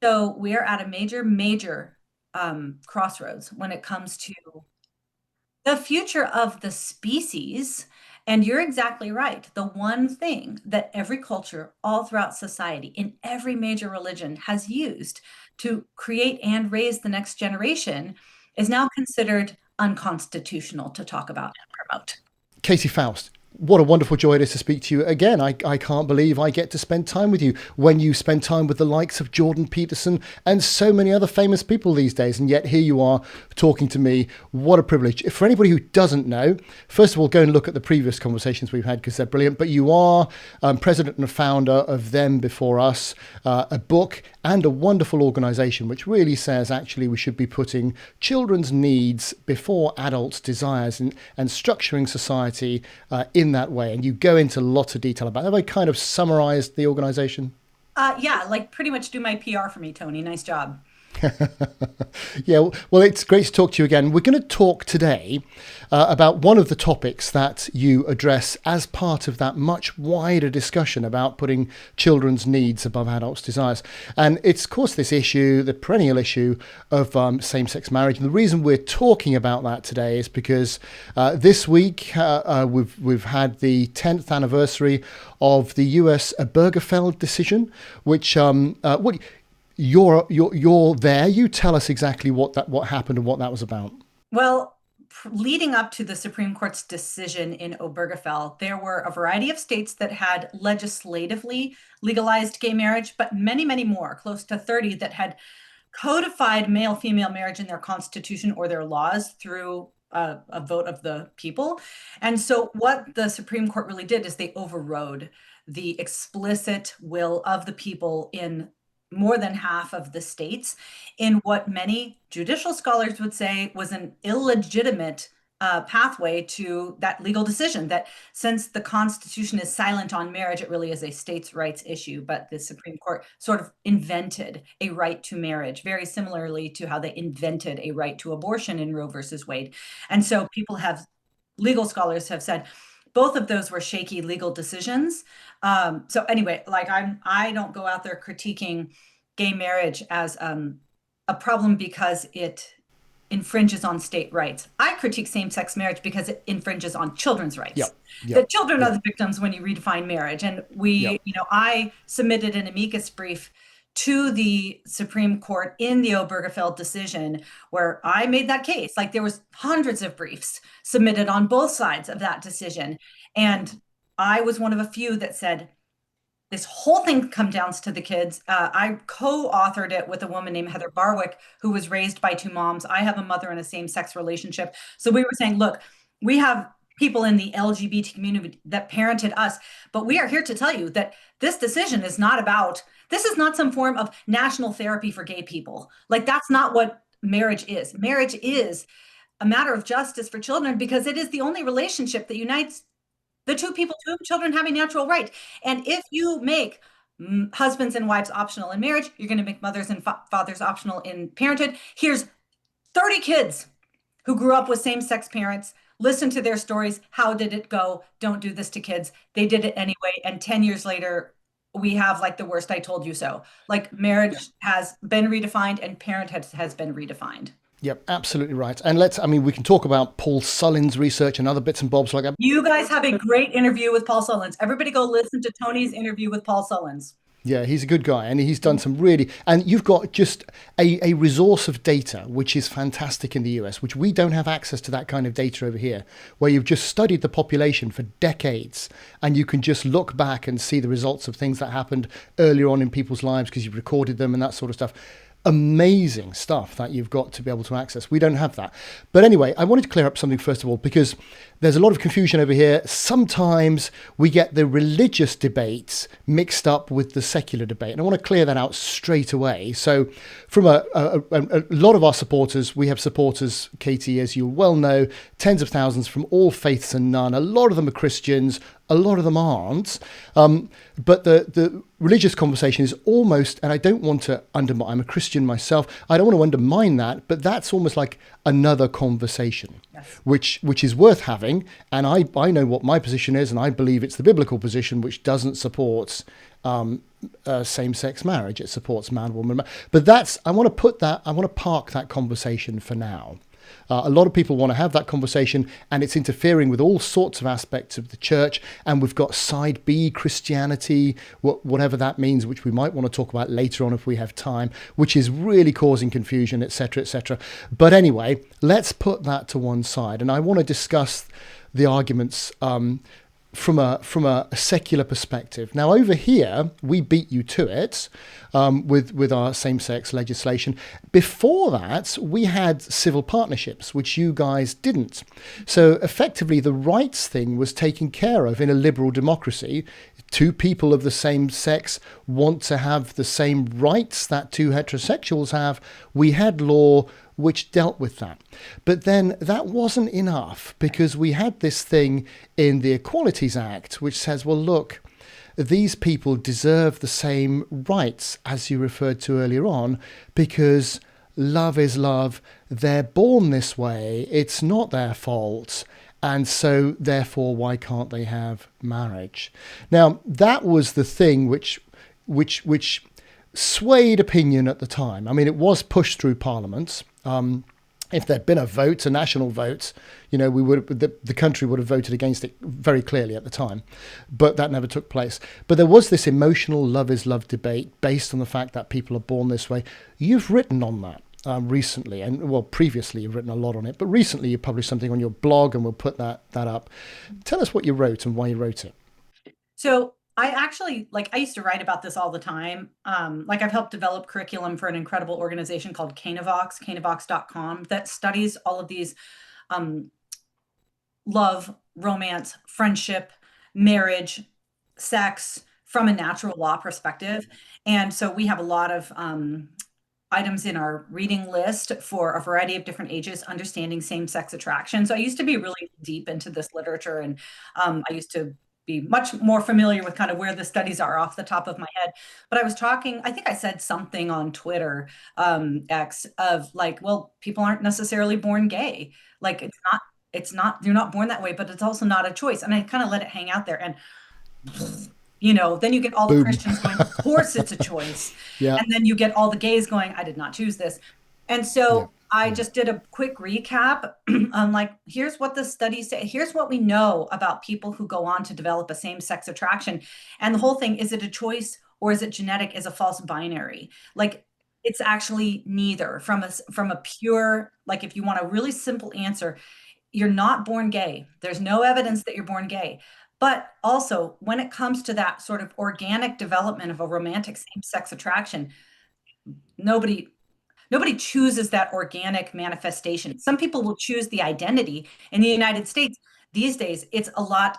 So we're at a major crossroads when it comes to the future of the species. And you're exactly right. The one thing that every culture all throughout society in every major religion has used to create and raise the next generation is now considered unconstitutional to talk about and promote. Katie Faust, what a wonderful joy it is to speak to you again. I can't believe I get to spend time with you when you spend time with the likes of Jordan Peterson and so many other famous people these days. And yet here you are talking to me. What a privilege. For anybody who doesn't know, first of all, go and look at the previous conversations we've had because they're brilliant. But you are president and founder of Them Before Us, a book and a wonderful organization which really says actually we should be putting children's needs before adults' desires and structuring society in that way. And you go into lots of detail about it. Have I kind of summarized the organization? Yeah, like pretty much do my PR for me, Tony. Nice job. Yeah, well, it's great to talk to you again. We're going to talk today about one of the topics that you address as part of that much wider discussion about putting children's needs above adults' desires. And it's, of course, this issue, the perennial issue of same-sex marriage. And the reason we're talking about that today is because this week we've had the 10th anniversary of the US Obergefell decision, which what you're there. You tell us exactly what happened and what that was about. Well, leading up to the Supreme Court's decision in Obergefell, there were a variety of states that had legislatively legalized gay marriage, but many, many more, close to 30, that had codified male-female marriage in their constitution or their laws through a vote of the people. And so what the Supreme Court really did is they overrode the explicit will of the people in more than half of the states in what many judicial scholars would say was an illegitimate pathway to that legal decision. That since the Constitution is silent on marriage, it really is a states' rights issue. But the Supreme Court sort of invented a right to marriage, very similarly to how they invented a right to abortion in Roe versus Wade. And so legal scholars have said, both of those were shaky legal decisions. So anyway, like I don't go out there critiquing gay marriage as a problem because it infringes on state rights. I critique same-sex marriage because it infringes on children's rights. Yep, yep, That children are yep, the victims when you redefine marriage. And yep. I submitted an amicus brief to the Supreme Court in the Obergefell decision where I made that case. Like there was hundreds of briefs submitted on both sides of that decision. And I was one of a few that said, this whole thing comes down to the kids. I co-authored it with a woman named Heather Barwick, who was raised by two moms. I have a mother in a same-sex relationship. So we were saying, look, we have people in the LGBT community that parented us, but we are here to tell you that this decision is not about, this is not some form of national therapy for gay people. Like that's not what marriage is. Marriage is a matter of justice for children because it is the only relationship that unites the two people to whom children have a natural right. And if you make husbands and wives optional in marriage, you're going to make mothers and fathers optional in parenthood. Here's 30 kids who grew up with same-sex parents. Listen to their stories. How did it go? Don't do this to kids. They did it anyway. And 10 years later, we have like the worst I told you so. Like marriage has been redefined and parenthood has been redefined. Yep, absolutely right. And we can talk about Paul Sullin's research and other bits and bobs like that. You guys have a great interview with Paul Sullins. Everybody go listen to Tony's interview with Paul Sullins. Yeah, he's a good guy and he's done some really, and you've got just a resource of data, which is fantastic in the US, which we don't have access to that kind of data over here, where you've just studied the population for decades and you can just look back and see the results of things that happened earlier on in people's lives because you've recorded them and that sort of stuff. Amazing stuff that you've got to be able to access. We don't have that. But anyway, I wanted to clear up something first of all, because there's a lot of confusion over here. Sometimes we get the religious debates mixed up with the secular debate. And I want to clear that out straight away. So from a lot of our supporters, we have supporters, Katie, as you well know, tens of thousands from all faiths and none. A lot of them are Christians. a lot of them aren't. But the religious conversation is almost, and I don't want to undermine, I'm a Christian myself, I don't want to undermine that, but that's almost like another conversation, Yes. which is worth having. And I know what my position is, and I believe it's the biblical position, which doesn't support same-sex marriage. It supports man, woman. But I want to park that conversation for now. A lot of people want to have that conversation, and it's interfering with all sorts of aspects of the church. And we've got side B Christianity, whatever that means, which we might want to talk about later on if we have time, which is really causing confusion, etc., etc. But anyway, let's put that to one side. And I want to discuss the arguments from a secular perspective. Now, over here, we beat you to it with our same-sex legislation. Before that, we had civil partnerships, which you guys didn't. So effectively, the rights thing was taken care of in a liberal democracy. Two people of the same sex want to have the same rights that two heterosexuals have. We had law which dealt with that. But then that wasn't enough, because we had this thing in the Equalities Act which says, well, look, these people deserve the same rights as you referred to earlier on, because love is love. They're born this way. It's not their fault. And so, therefore, why can't they have marriage? Now, that was the thing which swayed opinion at the time. I mean, it was pushed through Parliament. If there'd been a vote, a national vote, the country would have voted against it very clearly at the time. But that never took place. But there was this emotional love is love debate based on the fact that people are born this way. You've written on that. Recently, and well, previously you've written a lot on it, but recently you published something on your blog, and we'll put that up. Tell us what you wrote and why you wrote it. So I actually, I used to write about this all the time. I've helped develop curriculum for an incredible organization called Canavox.com, that studies all of these love, romance, friendship, marriage, sex from a natural law perspective. And so we have a lot of items in our reading list for a variety of different ages, understanding same-sex attraction. So I used to be really deep into this literature, and I used to be much more familiar with kind of where the studies are off the top of my head. But I was talking, I think I said something on Twitter, X, of well, people aren't necessarily born gay. You're not born that way, but it's also not a choice. And I kind of let it hang out there, and then you get all the Christians going, of course it's a choice. Yeah. And then you get all the gays going, I did not choose this. And so I just did a quick recap on here's what the studies say. Here's what we know about people who go on to develop a same-sex attraction. And the whole thing, is it a choice or is it genetic, is a false binary? It's actually neither. From a pure, if you want a really simple answer, you're not born gay. There's no evidence that you're born gay. But also, when it comes to that sort of organic development of a romantic same-sex attraction, nobody chooses that organic manifestation. Some people will choose the identity. In the United States these days, it's a lot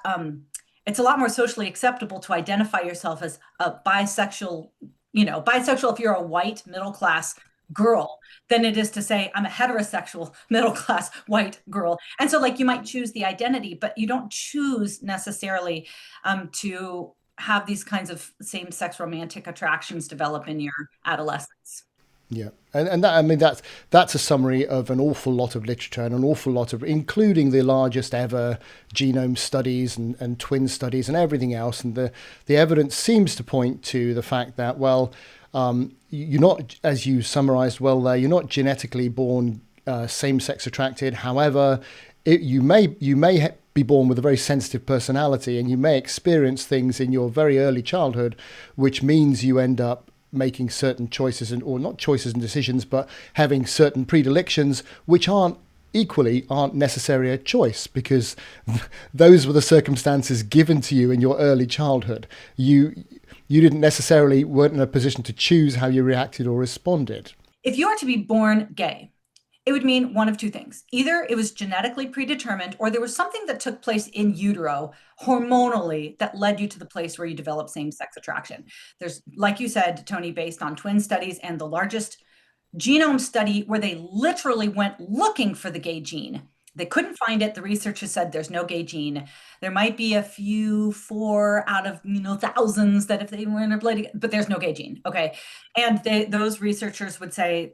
more socially acceptable to identify yourself as a bisexual, bisexual if you're a white middle-class girl, than it is to say I'm a heterosexual middle-class white girl. And so you might choose the identity, but you don't choose necessarily to have these kinds of same-sex romantic attractions develop in your adolescence. Yeah, and that, I mean, that's a summary of an awful lot of literature and an awful lot of, including the largest ever genome studies and twin studies and everything else. And the evidence seems to point to the fact that, well, you're not, as you summarized well there, you're not genetically born same-sex attracted. However, you may be born with a very sensitive personality, and you may experience things in your very early childhood, which means you end up making certain choices, or not choices and decisions, but having certain predilections which aren't necessarily a choice, because those were the circumstances given to you in your early childhood. You didn't necessarily weren't in a position to choose how you reacted or responded. If you are to be born gay, it would mean one of two things. Either it was genetically predetermined, or there was something that took place in utero hormonally that led you to the place where you develop same-sex attraction. There's, like you said, Tony, based on twin studies and the largest genome study where they literally went looking for the gay gene. They couldn't find it. The researchers said there's no gay gene. There might be a few, four out of thousands that if they were in a blood, but there's no gay gene. Okay, and those researchers would say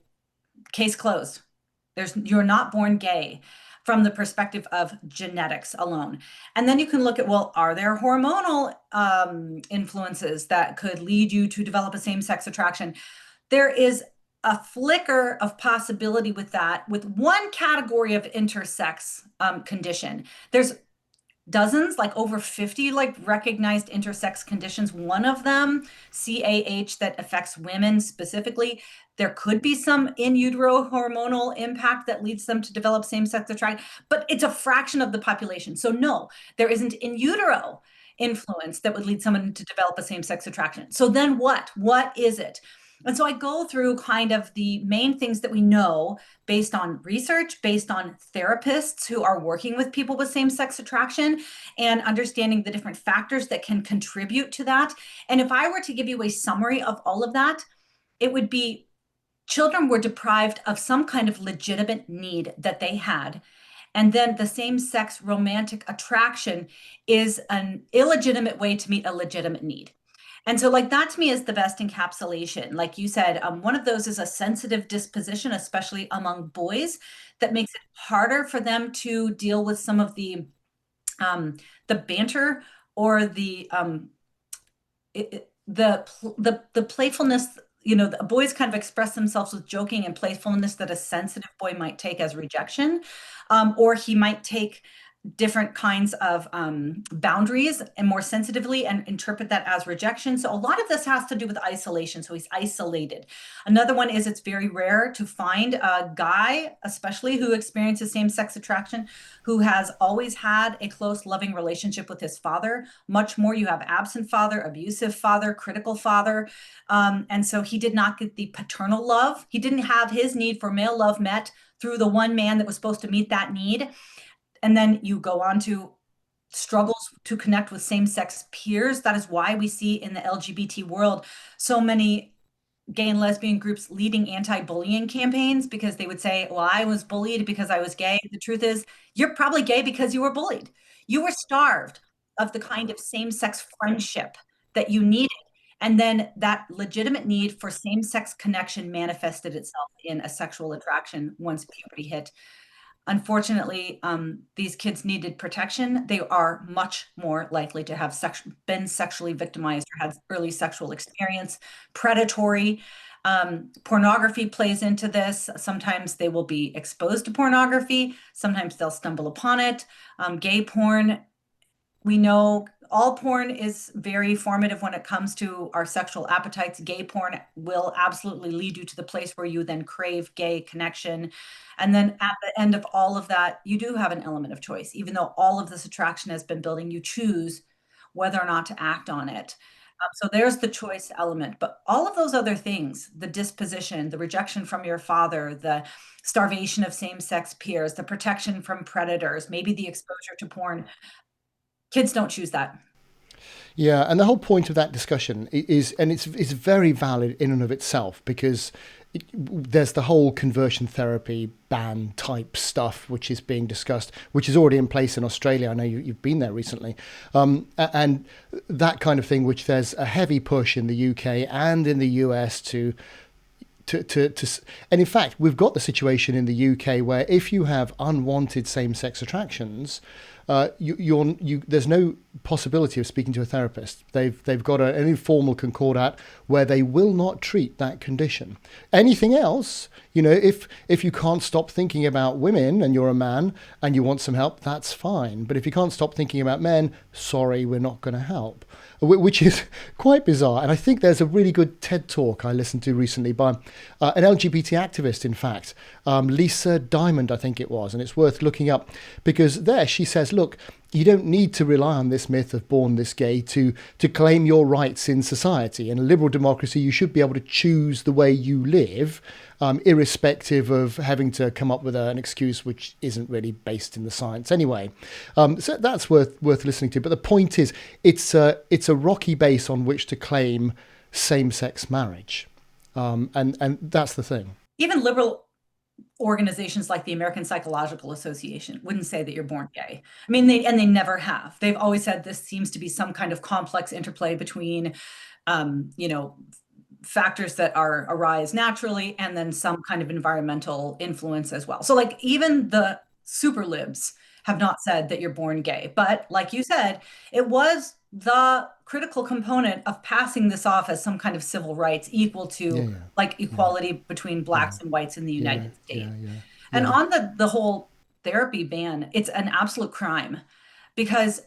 case closed. You're not born gay from the perspective of genetics alone. And then you can look at, well, are there hormonal influences that could lead you to develop a same-sex attraction? There is a flicker of possibility with that, with one category of intersex condition. There's dozens, like over 50, like recognized intersex conditions. One of them, CAH, that affects women specifically. There could be some in utero hormonal impact that leads them to develop same-sex attraction, but it's a fraction of the population. So no, there isn't in utero influence that would lead someone to develop a same-sex attraction. So then what? What is it? And so I go through kind of the main things that we know based on research, based on therapists who are working with people with same-sex attraction, and understanding the different factors that can contribute to that. And if I were to give you a summary of all of that, it would be children were deprived of some kind of legitimate need that they had. And then the same-sex romantic attraction is an illegitimate way to meet a legitimate need. And so, like, that to me is the best encapsulation. Like you said, one of those is a sensitive disposition, especially among boys, that makes it harder for them to deal with some of the banter or the playfulness. The boys kind of express themselves with joking and playfulness that a sensitive boy might take as rejection, or he might take different kinds of boundaries and more sensitively and interpret that as rejection. So a lot of this has to do with isolation. So he's isolated. Another one is it's very rare to find a guy, especially who experiences same-sex attraction, who has always had a close, loving relationship with his father. Much more, you have absent father, abusive father, critical father. And so he did not get the paternal love. He didn't have his need for male love met through the one man that was supposed to meet that need. And then you go on to struggles to connect with same-sex peers. That is why we see in the LGBT world so many gay and lesbian groups leading anti-bullying campaigns, because they would say, well, I was bullied because I was gay. The truth is, you're probably gay because you were bullied. You were starved of the kind of same-sex friendship that you needed. And then that legitimate need for same-sex connection manifested itself in a sexual attraction once puberty hit. Unfortunately, these kids needed protection. They are much more likely to have been sexually victimized or had early sexual experience. Predatory pornography plays into this. Sometimes they will be exposed to pornography. Sometimes they'll stumble upon it. Gay porn, we know all porn is very formative when it comes to our sexual appetites. Gay porn will absolutely lead you to the place where you then crave gay connection. And then at the end of all of that, you do have an element of choice. Even though all of this attraction has been building, you choose whether or not to act on it. So there's the choice element. But all of those other things, the disposition, the rejection from your father, the starvation of same-sex peers, the protection from predators, maybe the exposure to porn, kids don't choose that. Yeah, and the whole point of that discussion is, and it's very valid in and of itself, because there's the whole conversion therapy ban type stuff which is being discussed, which is already in place in Australia. I know you've been there recently, and that kind of thing. Which there's a heavy push in the UK and in the US to and in fact we've got the situation in the UK where if you have unwanted same-sex attractions, there's no possibility of speaking to a therapist. They've got an informal concordat where they will not treat that condition. Anything else, if you can't stop thinking about women and you're a man and you want some help, that's fine. But if you can't stop thinking about men, sorry, we're not going to help. Which is quite bizarre. And I think there's a really good TED talk I listened to recently by an LGBT activist, in fact, Lisa Diamond, I think it was, and it's worth looking up, because there she says, look, you don't need to rely on this myth of born this gay to claim your rights in society. In a liberal democracy, you should be able to choose the way you live, irrespective of having to come up with an excuse which isn't really based in the science anyway. So that's worth listening to. But the point is, it's a rocky base on which to claim same-sex marriage, and that's the thing. Even liberal organizations like the American Psychological Association wouldn't say that you're born gay. I mean, they never have. They've always said this seems to be some kind of complex interplay between, you know, factors that arise naturally and then some kind of environmental influence as well. So like even the super libs have not said that you're born gay. But like you said, it was the critical component of passing this off as some kind of civil rights equal Yeah, to yeah, like yeah, equality between yeah, blacks and whites in the yeah, United yeah, States. yeah, And yeah. on the whole therapy ban, it's an absolute crime because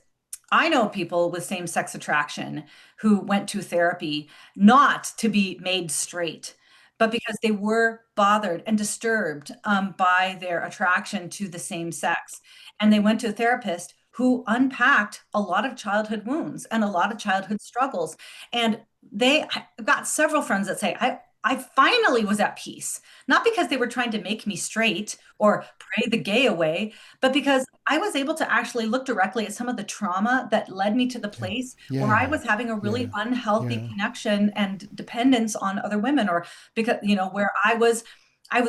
I know people with same-sex attraction who went to therapy not to be made straight, but because they were bothered and disturbed by their attraction to the same sex. And they went to a therapist who unpacked a lot of childhood wounds and a lot of childhood struggles. And I've got several friends that say, I finally was at peace, not because they were trying to make me straight or pray the gay away, but because I was able to actually look directly at some of the trauma that led me to the Yeah. place where I Yeah. was having a really Yeah. unhealthy Yeah. connection and dependence on other women, or because, you know, where I was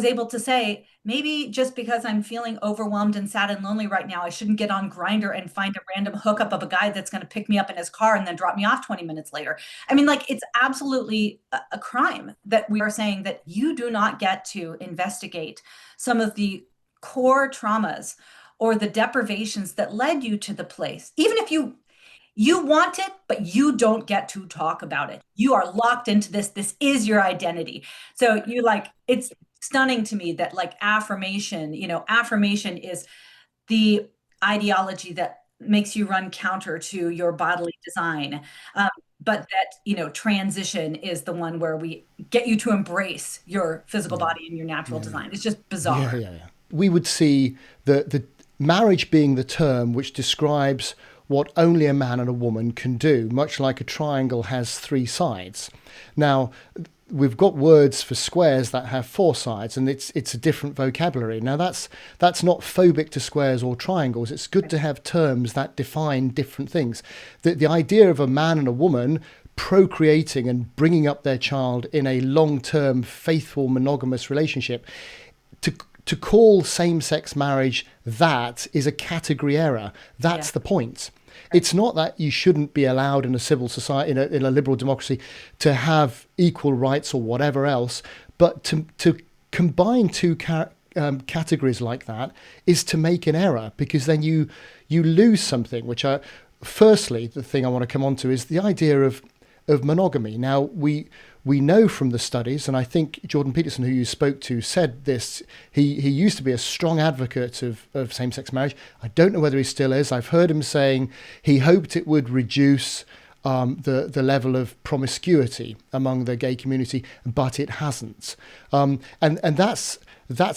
able to say, maybe just because I'm feeling overwhelmed and sad and lonely right now, I shouldn't get on Grindr and find a random hookup of a guy that's going to pick me up in his car and then drop me off 20 minutes later. I mean, like, it's absolutely a crime that we are saying that you do not get to investigate some of the core traumas or the deprivations that led you to the place. Even if you want it, but you don't get to talk about it. You are locked into this. This is your identity. So you like, it's stunning to me that like affirmation, you know, affirmation is the ideology that makes you run counter to your bodily design. Um, but that, you know, transition is the one where we get you to embrace your physical Yeah. body and your natural Yeah. design. It's just Yeah. bizarre. Yeah. Yeah. We would see the marriage being the term which describes what only a man and a woman can do, much like a triangle has three sides. Now, we've got words for squares that have four sides, and it's a different vocabulary. Now, that's not phobic to squares or triangles. It's good to have terms that define different things. The idea of a man and a woman procreating and bringing up their child in a long-term, faithful, monogamous relationship, to to call same-sex marriage that is a category error. That's Yeah. the point. It's not that you shouldn't be allowed in a civil society, in a liberal democracy, to have equal rights or whatever else, but to combine two categories like that is to make an error, because then you lose something. Firstly, the thing I want to come on to is the idea of monogamy. Now, we know from the studies, and I think Jordan Peterson, who you spoke to, said this. He used to be a strong advocate of same-sex marriage. I don't know whether he still is. I've heard him saying he hoped it would reduce the level of promiscuity among the gay community, but it hasn't. And that's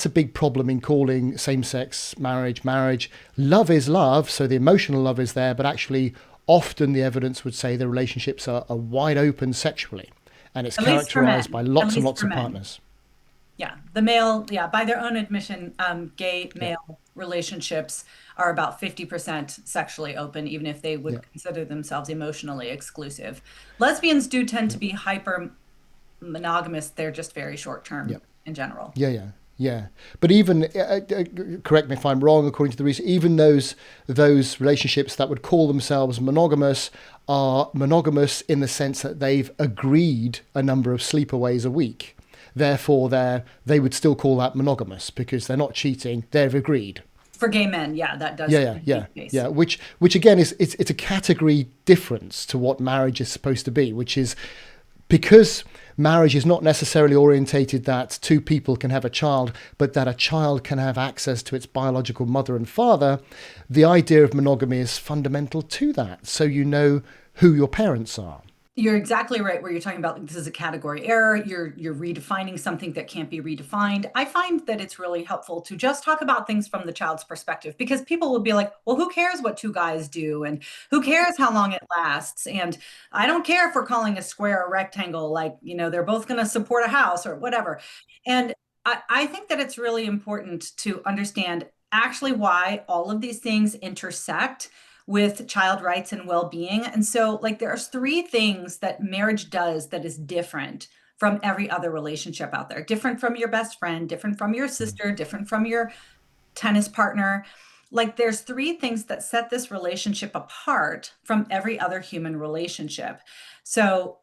a big problem in calling same-sex marriage. Love is love, so the emotional love is there, but actually often the evidence would say the relationships are wide open sexually, and it's At least for characterized men. by At lots and least lots for of men. partners. Yeah, the male, yeah, by their own admission, gay Yeah, male relationships are about 50% sexually open, even if they yeah, would consider themselves emotionally exclusive. Lesbians do tend yeah, to be hyper monogamous. They're just very short yeah. term in general. Yeah, yeah, yeah. But even correct me if I'm wrong. According to the research, even those relationships that would call themselves monogamous are monogamous in the sense that they've agreed a number of sleepaways a week. Therefore, they would still call that monogamous because they're not cheating. They've agreed. For gay men, yeah, that does Yeah, yeah, tend to be yeah, the case. yeah. Which again is it's a category difference to what marriage is supposed to be, which is because marriage is not necessarily orientated that two people can have a child, but that a child can have access to its biological mother and father. The idea of monogamy is fundamental to that, so you know who your parents are. You're exactly right where you're talking about this is a category error. You're redefining something that can't be redefined. I find that it's really helpful to just talk about things from the child's perspective because people will be like, well, who cares what two guys do? And who cares how long it lasts? And I don't care if we're calling a square a rectangle, like, you know, they're both going to support a house or whatever. And I think that it's really important to understand actually why all of these things intersect with child rights and well-being. And so like there's three things that marriage does that is different from every other relationship out there, different from your best friend, different from your sister, different from your tennis partner. Like there's three things that set this relationship apart from every other human relationship. So,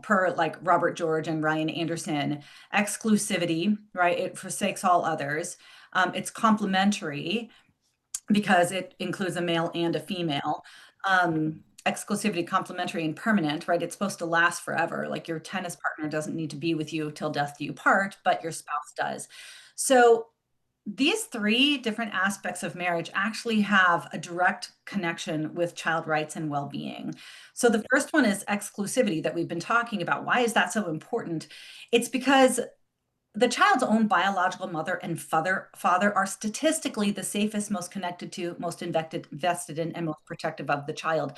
per like Robert George and Ryan Anderson, exclusivity, right? It forsakes all others. It's complementary because it includes a male and a female. Exclusivity, complementary, and permanent, right? It's supposed to last forever. Like your tennis partner doesn't need to be with you till death do you part, but your spouse does. So these three different aspects of marriage actually have a direct connection with child rights and well-being. So the first one is exclusivity that we've been talking about. Why is that so important? It's because the child's own biological mother and father are statistically the safest, most connected to, most invested in, and most protective of the child.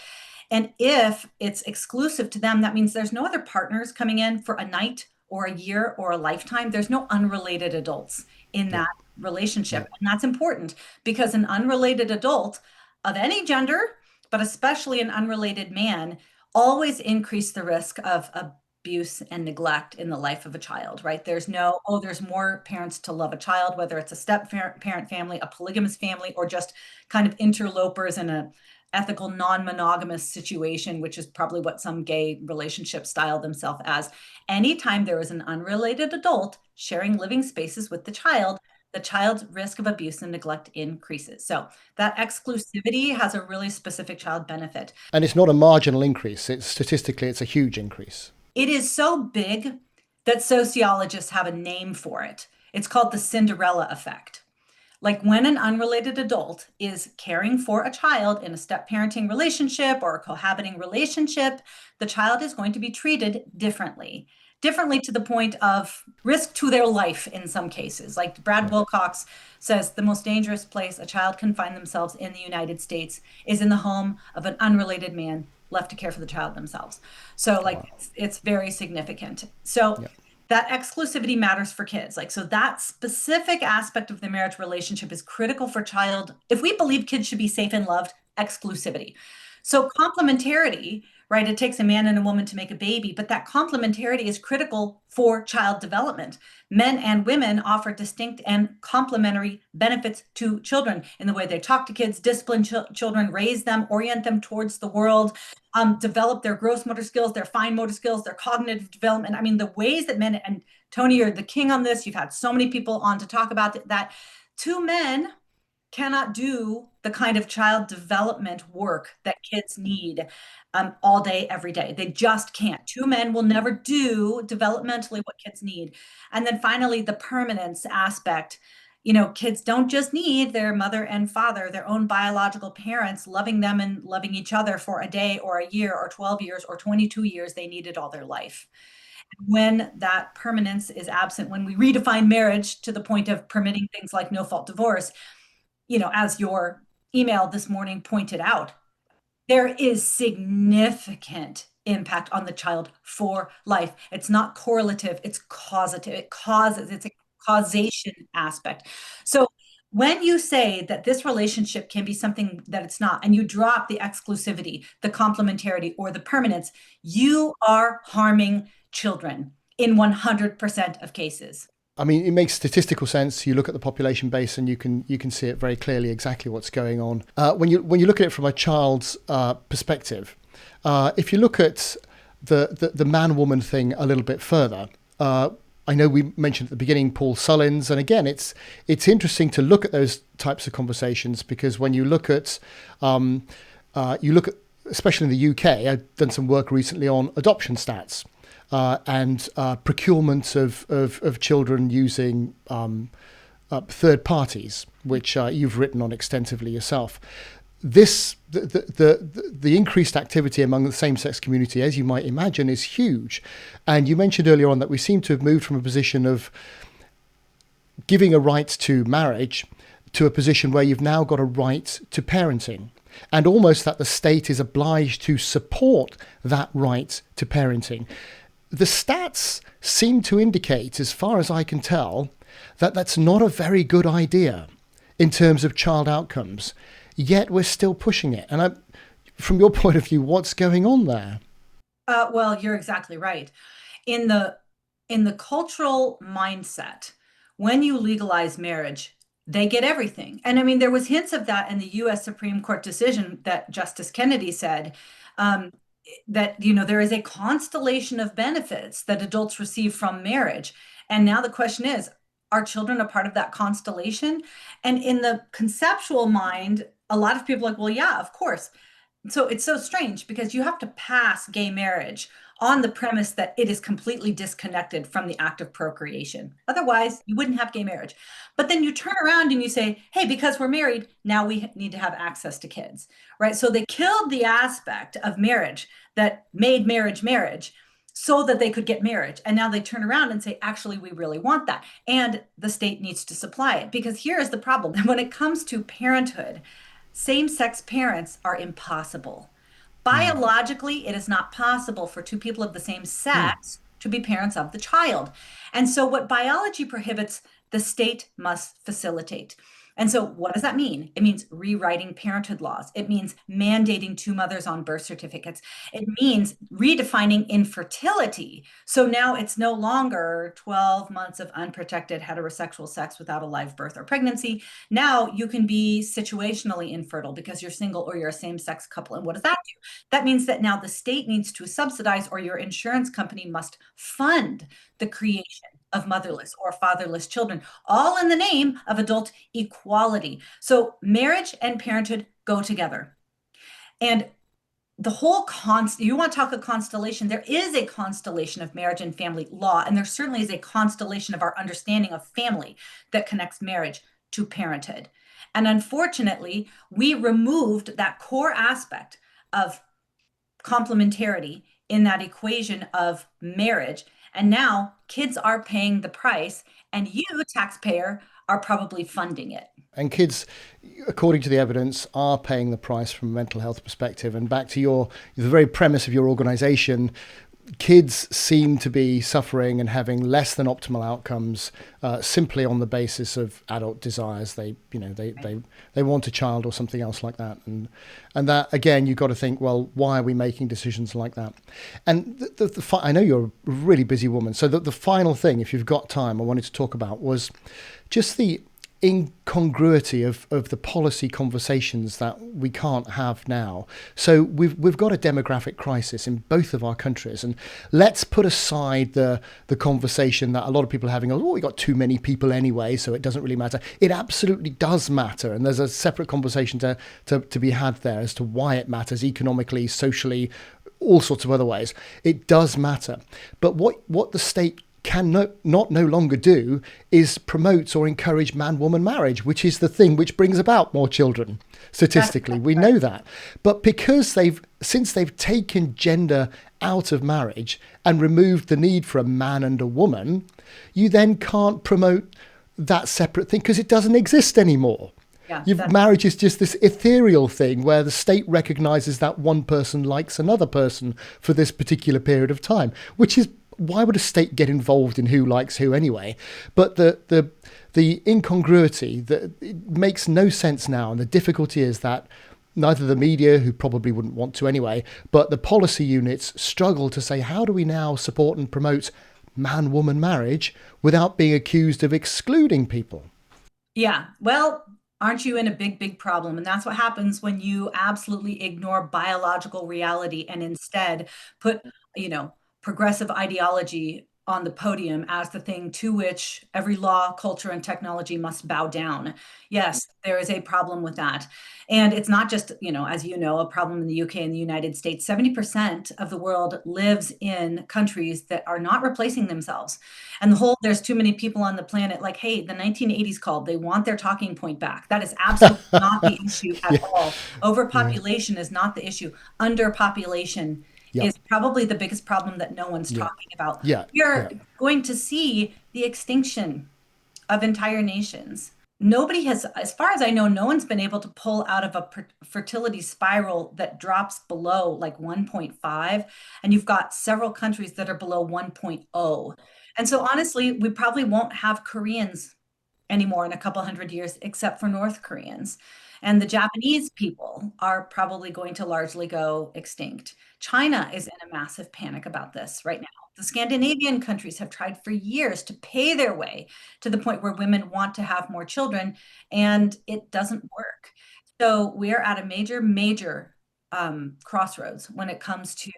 And if it's exclusive to them, that means there's no other partners coming in for a night or a year or a lifetime. There's no unrelated adults in Yeah. that relationship. Yeah. And that's important because an unrelated adult of any gender, but especially an unrelated man, always increase the risk of abuse and neglect in the life of a child, right? There's more parents to love a child, whether it's a step parent family, a polygamous family, or just kind of interlopers in a ethical non-monogamous situation, which is probably what some gay relationships style themselves as. Anytime there is an unrelated adult sharing living spaces with the child's risk of abuse and neglect increases. So that exclusivity has a really specific child benefit. And it's not a marginal increase. It's statistically, it's a huge increase. It is so big that sociologists have a name for it. It's called the Cinderella effect. Like when an unrelated adult is caring for a child in a step parenting relationship or a cohabiting relationship, the child is going to be treated differently. Differently to the point of risk to their life in some cases. Like Brad Wilcox says, the most dangerous place a child can find themselves in the United States is in the home of an unrelated man left to care for the child themselves. So like it's very significant. So Yeah. that exclusivity matters for kids. Like, so that specific aspect of the marriage relationship is critical for child. If we believe kids should be safe and loved, exclusivity. So complementarity, right? It takes a man and a woman to make a baby, but that complementarity is critical for child development. Men and women offer distinct and complementary benefits to children in the way they talk to kids, discipline children, raise them, orient them towards the world, develop their gross motor skills, their fine motor skills, their cognitive development. I mean, the ways that men, and Tony, you're the king on this. You've had so many people on to talk about that. Two men cannot do the kind of child development work that kids need all day, every day. They just can't. Two men will never do developmentally what kids need. And then finally, the permanence aspect. Kids don't just need their mother and father, their own biological parents loving them and loving each other for a day or a year or 12 years or 22 years. They need it all their life. When that permanence is absent, when we redefine marriage to the point of permitting things like no fault divorce, as your email this morning pointed out, there is significant impact on the child for life. It's not correlative, it's causative. It's a causation aspect. So when you say that this relationship can be something that it's not, and you drop the exclusivity, the complementarity, or the permanence, you are harming children in 100% of cases. I mean, it makes statistical sense. You look at the population base, and you can see it very clearly exactly what's going on. When you look at it from a child's perspective, if you look at the man-woman thing a little bit further, I know we mentioned at the beginning Paul Sullins, and again, it's interesting to look at those types of conversations because when you look at especially in the UK, I've done some work recently on adoption stats. And procurement of children using third parties, which you've written on extensively yourself. The increased activity among the same-sex community, as you might imagine, is huge. And you mentioned earlier on that we seem to have moved from a position of giving a right to marriage to a position where you've now got a right to parenting. And almost that the state is obliged to support that right to parenting. The stats seem to indicate, as far as I can tell, that that's not a very good idea in terms of child outcomes, yet we're still pushing it. And from your point of view, what's going on there? Well, you're exactly right. In the in the cultural mindset, when you legalize marriage, they get everything. And I mean, there was hints of that in the US Supreme Court decision that Justice Kennedy said, um, that, there is a constellation of benefits that adults receive from marriage. And now the question is, are children a part of that constellation? And in the conceptual mind, a lot of people are like, well, yeah, of course. So it's so strange because you have to pass gay marriage on the premise that it is completely disconnected from the act of procreation. Otherwise, you wouldn't have gay marriage. But then you turn around and you say, hey, because we're married, now we need to have access to kids, right? So they killed the aspect of marriage that made marriage marriage so that they could get marriage. And now they turn around and say, actually, we really want that. And the state needs to supply it. Because here is the problem when it comes to parenthood, same-sex parents are impossible. Biologically, it is not possible for two people of the same sex to be parents of the child. And so, what biology prohibits, the state must facilitate. And so, what does that mean? It means rewriting parenthood laws. It means mandating two mothers on birth certificates. It means redefining infertility. So now it's no longer 12 months of unprotected heterosexual sex without a live birth or pregnancy. Now you can be situationally infertile because you're single or you're a same sex couple. And what does that do? That means that now the state needs to subsidize, or your insurance company must fund the creation of motherless or fatherless children, all in the name of adult equality. So marriage and parenthood go together. And the whole you want to talk a constellation, there is a constellation of marriage and family law, and there certainly is a constellation of our understanding of family that connects marriage to parenthood. And unfortunately, we removed that core aspect of complementarity in that equation of marriage. And now kids are paying the price, and you, taxpayer, are probably funding it. And kids, according to the evidence, are paying the price from a mental health perspective. And back to the very premise of your organization, kids seem to be suffering and having less than optimal outcomes simply on the basis of adult desires. They want a child or something else like that, and that again, you've got to think, well, why are we making decisions like that? And I know you're a really busy woman, so the final thing, if you've got time, I wanted to talk about was just the incongruity of the policy conversations that we can't have now. So we've got a demographic crisis in both of our countries, and let's put aside the conversation that a lot of people are having. Oh, we got too many people anyway, so it doesn't really matter. It absolutely does matter, and there's a separate conversation to be had there as to why it matters economically, socially, all sorts of other ways. It does matter, but what the state can no longer do is promote or encourage man-woman marriage, which is the thing which brings about more children. Statistically, we know that. But because since they've taken gender out of marriage and removed the need for a man and a woman, you then can't promote that separate thing because it doesn't exist anymore. Marriage is just this ethereal thing where the state recognizes that one person likes another person for this particular period of time, which is why would a state get involved in who likes who anyway? But the incongruity that it makes no sense now, and the difficulty is that neither the media, who probably wouldn't want to anyway, but the policy units struggle to say, how do we now support and promote man-woman marriage without being accused of excluding people? Yeah, well, aren't you in a big, big problem? And that's what happens when you absolutely ignore biological reality and instead put, progressive ideology on the podium as the thing to which every law, culture, and technology must bow down. Yes, there is a problem with that. And it's not just, as you know, a problem in the UK and the United States. 70% of the world lives in countries that are not replacing themselves. And there's too many people on the planet, like, hey, the 1980s called, they want their talking point back. That is absolutely not the issue at all. Overpopulation is not the issue. Underpopulation is probably the biggest problem that no one's talking about. We're going to see the extinction of entire nations. Nobody has, as far as I know, no one's been able to pull out of a fertility spiral that drops below like 1.5. And you've got several countries that are below 1.0. And so honestly, we probably won't have Koreans anymore in a couple hundred years, except for North Koreans. And the Japanese people are probably going to largely go extinct. China is in a massive panic about this right now. The Scandinavian countries have tried for years to pay their way to the point where women want to have more children, and it doesn't work. So we're at a major, major crossroads when it comes to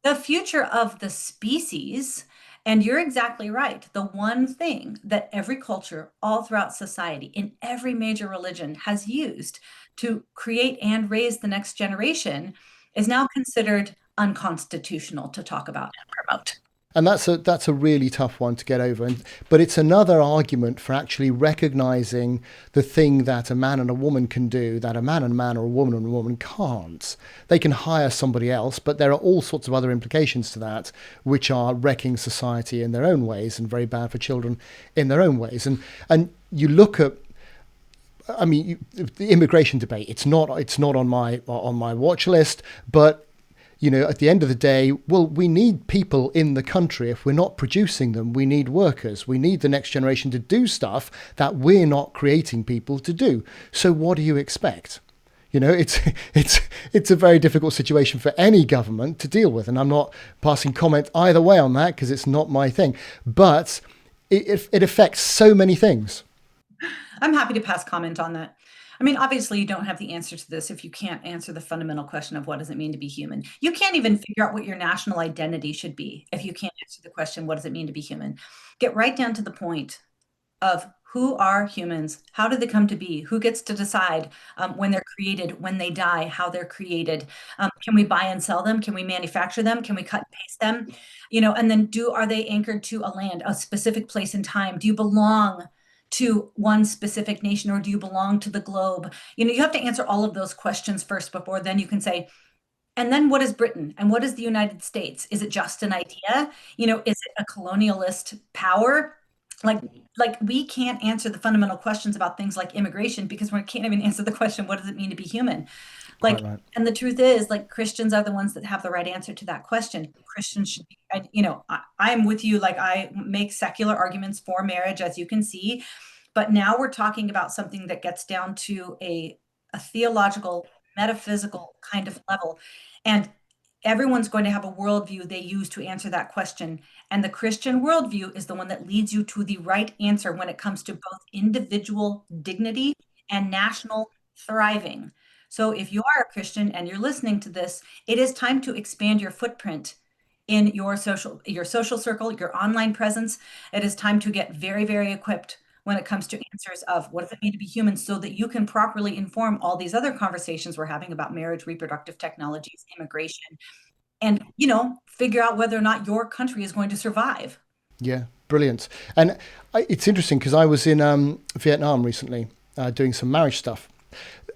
the future of the species. And you're exactly right. The one thing that every culture all throughout society, in every major religion, has used to create and raise the next generation is now considered unconstitutional to talk about and promote. And that's a really tough one to get over. But it's another argument for actually recognizing the thing that a man and a woman can do that a man and a man or a woman and a woman can't. They can hire somebody else, but there are all sorts of other implications to that, which are wrecking society in their own ways and very bad for children in their own ways. And you look at, I mean, the immigration debate. It's not on my watch list, but at the end of the day, well, we need people in the country. If we're not producing them, we need workers. We need the next generation to do stuff that we're not creating people to do. So what do you expect? It's a very difficult situation for any government to deal with. And I'm not passing comment either way on that because it's not my thing. But it affects so many things. I'm happy to pass comment on that. I mean, obviously, you don't have the answer to this if you can't answer the fundamental question of what does it mean to be human. You can't even figure out what your national identity should be if you can't answer the question, what does it mean to be human? Get right down to the point of who are humans? How do they come to be? Who gets to decide when they're created, when they die, how they're created? Can we buy and sell them? Can we manufacture them? Can we cut and paste them? And then are they anchored to a land, a specific place and time? Do you belong to one specific nation or do you belong to the globe? You have to answer all of those questions first before then you can say, and then what is Britain and what is the United States? Is it just an idea? Is it a colonialist power? Like we can't answer the fundamental questions about things like immigration because we can't even answer the question, what does it mean to be human? Quite right. And the truth is, like, Christians are the ones that have the right answer to that question. Christians should be, I'm with you. Like, I make secular arguments for marriage, as you can see, but now we're talking about something that gets down to a theological, metaphysical kind of level. And everyone's going to have a worldview they use to answer that question. And the Christian worldview is the one that leads you to the right answer when it comes to both individual dignity and national thriving. So if you are a Christian and you're listening to this, it is time to expand your footprint in your social circle, your online presence. It is time to get very, very equipped when it comes to answers of what does it mean to be human so that you can properly inform all these other conversations we're having about marriage, reproductive technologies, immigration, and, figure out whether or not your country is going to survive. Yeah, brilliant. And it's interesting because I was in Vietnam recently doing some marriage stuff.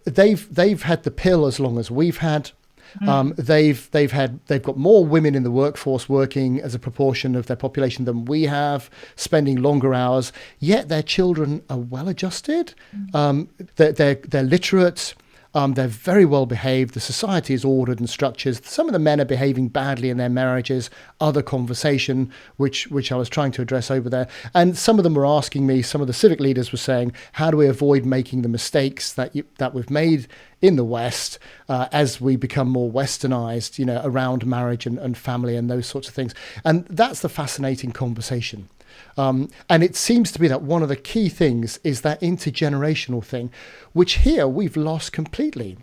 They've had the pill as long as we've had. They've got more women in the workforce working as a proportion of their population than we have, spending longer hours. Yet their children are well adjusted. They're literate. They're very well behaved. The society is ordered and structured. Some of the men are behaving badly in their marriages. Other conversation, which I was trying to address over there. And some of them were asking me, some of the civic leaders were saying, how do we avoid making the mistakes that we've made in the West as we become more westernized, around marriage and family and those sorts of things. And that's the fascinating conversation. And it seems to be that one of the key things is that intergenerational thing, which here we've lost completely.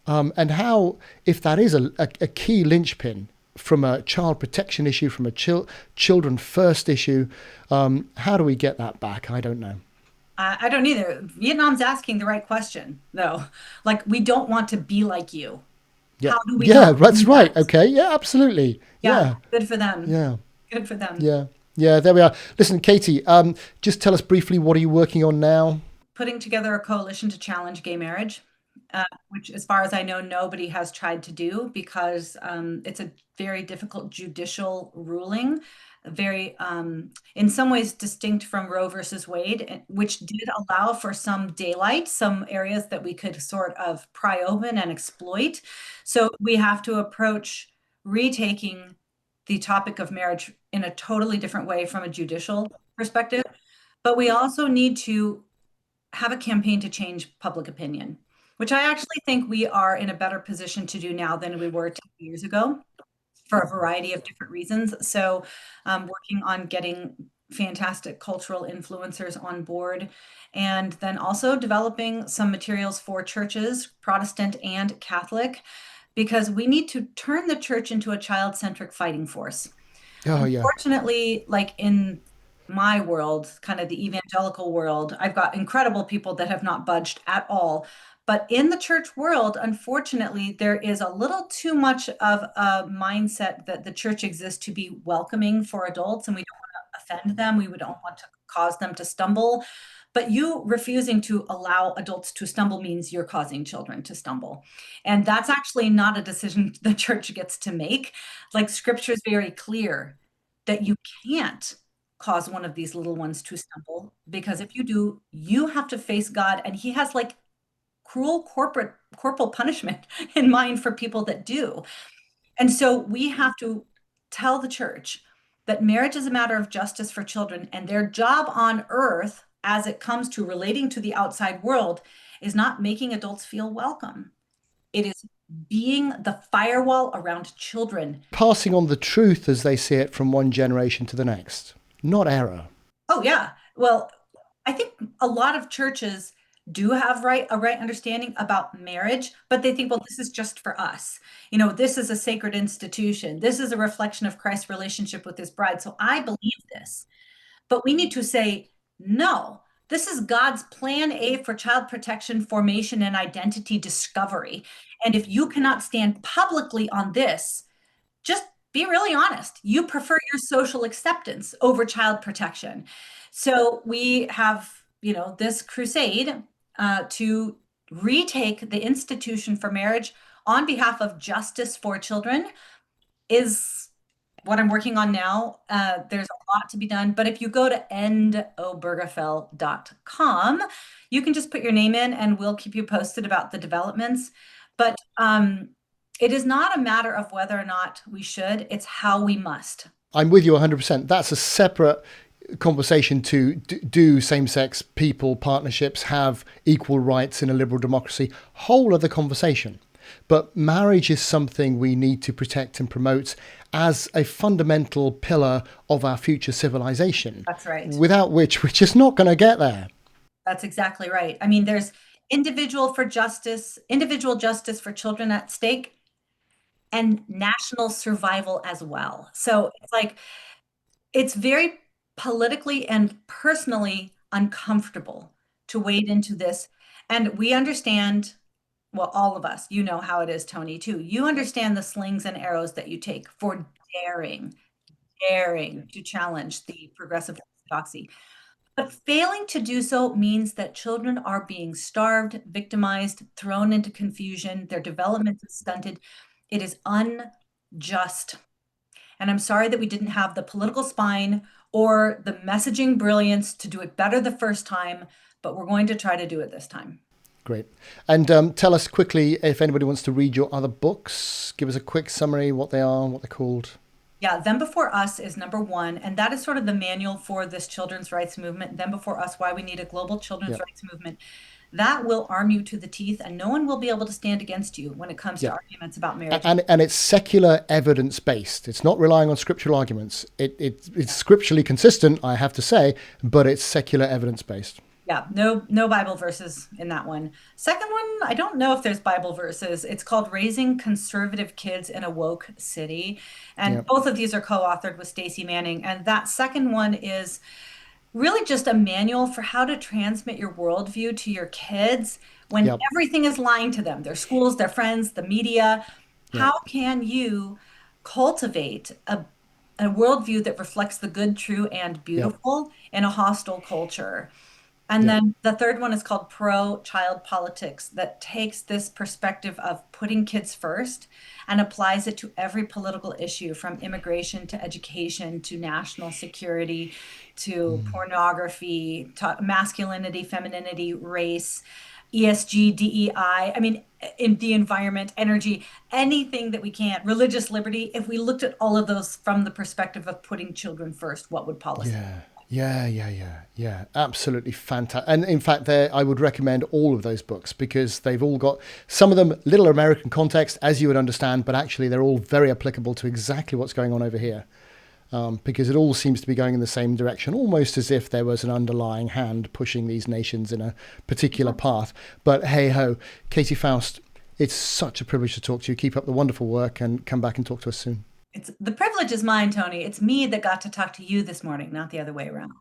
And how, if that is a key linchpin from a child protection issue, from a children first issue, how do we get that back? I don't know. I don't either. Vietnam's asking the right question, though. Like, we don't want to be like you. Yeah, how do we that's right. Okay, yeah, absolutely. Yeah, good for them. Yeah, good for them. Yeah, there we are. Listen, Katie, just tell us briefly, what are you working on now? Putting together a coalition to challenge gay marriage, which, as far as I know, nobody has tried to do because it's a very difficult judicial ruling, very, in some ways, distinct from Roe versus Wade, which did allow for some daylight, some areas that we could sort of pry open and exploit. So we have to approach retaking the topic of marriage in a totally different way from a judicial perspective. But we also need to have a campaign to change public opinion, which I actually think we are in a better position to do now than we were 10 years ago. for a variety of different reasons. So, working on getting fantastic cultural influencers on board, and then also developing some materials for churches, Protestant and Catholic, because we need to turn the church into a child-centric fighting force. Oh yeah. Unfortunately, like in my world, kind of the evangelical world, I've got incredible people that have not budged at all. But in the church world, unfortunately, there is a little too much of a mindset that the church exists to be welcoming for adults, and we don't want to offend them. We don't want to cause them to stumble. But you refusing to allow adults to stumble means you're causing children to stumble. And that's actually not a decision the church gets to make. Like scripture is very clear that you can't cause one of these little ones to stumble, because if you do, you have to face God, and he has like cruel corporal punishment in mind for people that do. And so we have to tell the church that marriage is a matter of justice for children, and their job on earth as it comes to relating to the outside world is not making adults feel welcome. It is being the firewall around children. Passing on the truth as they see it from one generation to the next, not error. Oh yeah. Well, I think a lot of churches do have a right understanding about marriage, but they think, well, this is just for us. You know, this is a sacred institution. This is a reflection of Christ's relationship with his bride. So I believe this. But we need to say, no, this is God's plan A for child protection, formation, and identity discovery. And if you cannot stand publicly on this, just be really honest. You prefer your social acceptance over child protection. So we have, this crusade to retake the institution for marriage on behalf of justice for children is what I'm working on now. There's a lot to be done, but if you go to endobergefell.com, you can just put your name in and we'll keep you posted about the developments. But it is not a matter of whether or not we should, it's how we must. I'm with you 100%. That's a separate conversation to do same-sex people partnerships have equal rights in a liberal democracy. Whole other conversation. But marriage is something we need to protect and promote as a fundamental pillar of our future civilization. That's right. Without which we're just not going to get there. That's exactly right. I mean, there's individual justice for children at stake, and national survival as well. So it's very politically and personally uncomfortable to wade into this. And we understand, well, all of us, you know how it is, Tony, too. You understand the slings and arrows that you take for daring to challenge the progressive orthodoxy. But failing to do so means that children are being starved, victimized, thrown into confusion. Their development is stunted. It is unjust. And I'm sorry that we didn't have the political spine or the messaging brilliance to do it better the first time, but we're going to try to do it this time. Great. And tell us quickly, if anybody wants to read your other books, give us a quick summary, what they are, what they're called. Yeah, Them Before Us is number one, and that is sort of the manual for this children's rights movement. Them Before Us, Why We Need a Global Children's Rights Movement. That will arm you to the teeth, and no one will be able to stand against you when it comes to arguments about marriage. And it's secular evidence-based. It's not relying on scriptural arguments. It's scripturally consistent, I have to say, but it's secular evidence-based. Yeah, no Bible verses in that one. Second one, I don't know if there's Bible verses. It's called Raising Conservative Kids in a Woke City. And both of these are co-authored with Stacey Manning. And that second one is really just a manual for how to transmit your worldview to your kids when everything is lying to them, their schools, their friends, the media. How can you cultivate a worldview that reflects the good, true, and beautiful in a hostile culture? And then the third one is called Pro-Child Politics, that takes this perspective of putting kids first and applies it to every political issue, from immigration to education to national security to pornography, to masculinity, femininity, race, ESG, DEI. I mean, in the environment, energy, anything that we can, religious liberty. If we looked at all of those from the perspective of putting children first, what would policy look like? Yeah. Absolutely fantastic. And in fact, I would recommend all of those books because they've all got some of them little American context, as you would understand, but actually they're all very applicable to exactly what's going on over here. Because it all seems to be going in the same direction, almost as if there was an underlying hand pushing these nations in a particular path. But hey ho, Katie Faust, it's such a privilege to talk to you. Keep up the wonderful work and come back and talk to us soon. It's the privilege is mine, Tony. It's me that got to talk to you this morning, not the other way around.